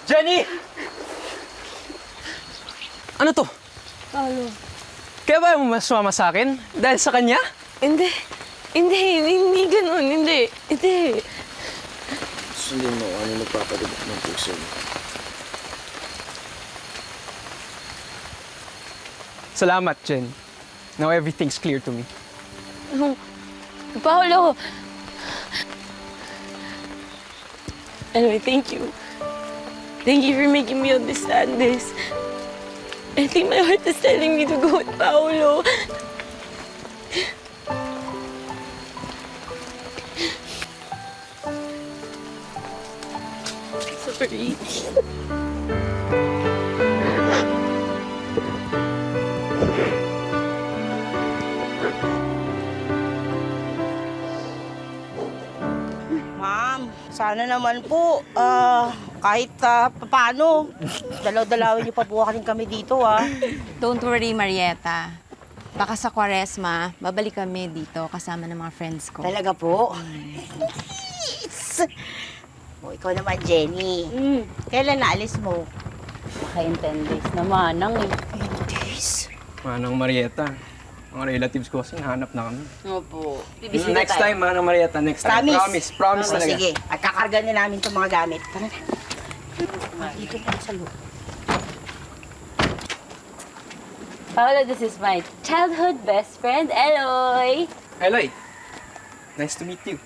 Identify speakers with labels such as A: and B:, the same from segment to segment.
A: Jenny! Ano to?
B: Paolo.
A: Kaya ba mo sumama sa akin? Dahil sa kanya?
B: Hindi. Hindi ganun. Hindi.
C: Sundin mo ano nagpapadabot ng puso mo.
A: Salamat, Jen. Now everything's clear to me.
B: Paolo. Anyway, thank you. Thank you for making me understand this. I think my heart is telling me to go with Paolo. Sorry.
D: Ma'am, sana naman po, kahit paano, dalaw-dalawin niyo pa po kami dito,
E: Don't worry, Marieta. Baka sa Quaresma, babalik kami dito kasama ng mga friends ko.
D: Talaga po? Yes! O, ikaw naman, Jenny. Kailan naalis mo?
B: Baka in 10 days naman.
D: 10 days?
A: Manang Marieta. Mga relatives ko kasi nahanap na kami.
B: Opo.
A: Next time, Manang Marieta. Next time. Promise
D: O,
A: talaga.
D: sige, at kakarga na namin itong mga gamit. Tara na. Dito na sa loob.
B: Paolo, this is my childhood best friend, Eloy.
A: Eloy, nice to meet you.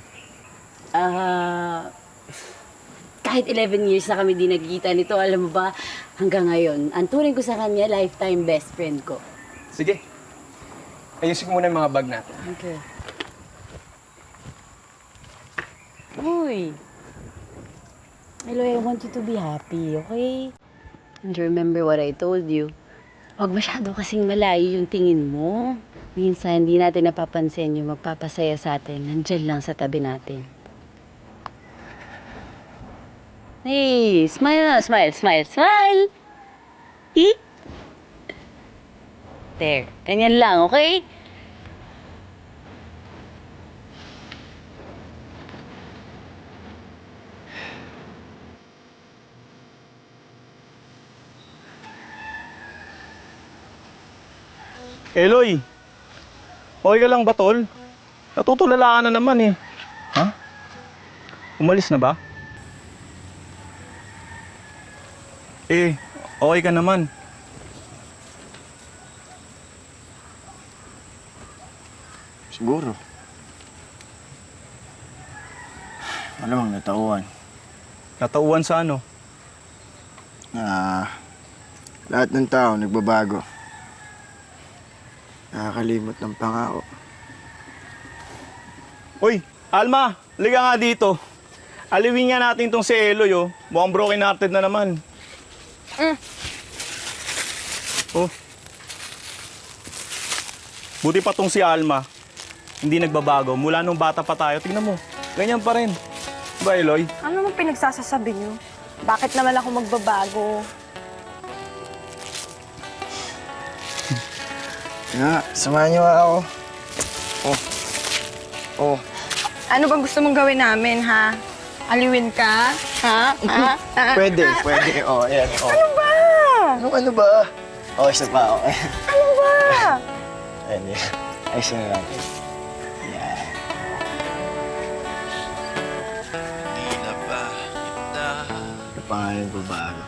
B: Kahit 11 years na kami di nagkita nito, alam mo ba, hanggang ngayon, ang turing ko sa kanya, lifetime best friend ko.
A: Sige. Ayusin ko muna yung mga bag natin.
B: Okay. Uy. Eloy, I want you to be happy, okay? And remember what I told you. Huwag masyado kasing malayo yung tingin mo. Minsan, hindi natin napapansin yung magpapasaya sa atin. Nandiyan lang sa tabi natin. Hey, smile, smile, smile, smile! Hi? There. Ganyan lang, okay?
F: Eloy, okay ka lang ba, tol? Natutulala ka na naman eh. Ha? Umalis na ba? Okay ka naman.
C: Siguro. Malamang natauhan.
F: Natauhan sa ano?
C: Lahat ng tao nagbabago. Nakakalimot ng pangako.
F: Uy, Alma, liga nga dito. Aliwin nga natin tong si Eloy, oh. Mukhang broken hearted na naman. Oh. Buti pa tong si Alma. Hindi nagbabago. Mula nung bata pa tayo, tingnan mo. Ganyan pa rin. Ba, Eloy?
G: Ano naman pinagsasasabi niyo? Bakit naman ako magbabago?
C: Nga, samahan niyo ako. Oh.
G: Ano bang gusto mong gawin namin, ha? Aliwin ka? Ha?
C: Pwede. Oh, ayan. Oh.
G: Ano ba?
C: Ano ba? Oh, isa pa. Oh.
G: Ano ba?
C: Ayan. Ayos na natin. Yan. Hindi na ba kita? Pangalan ko bago.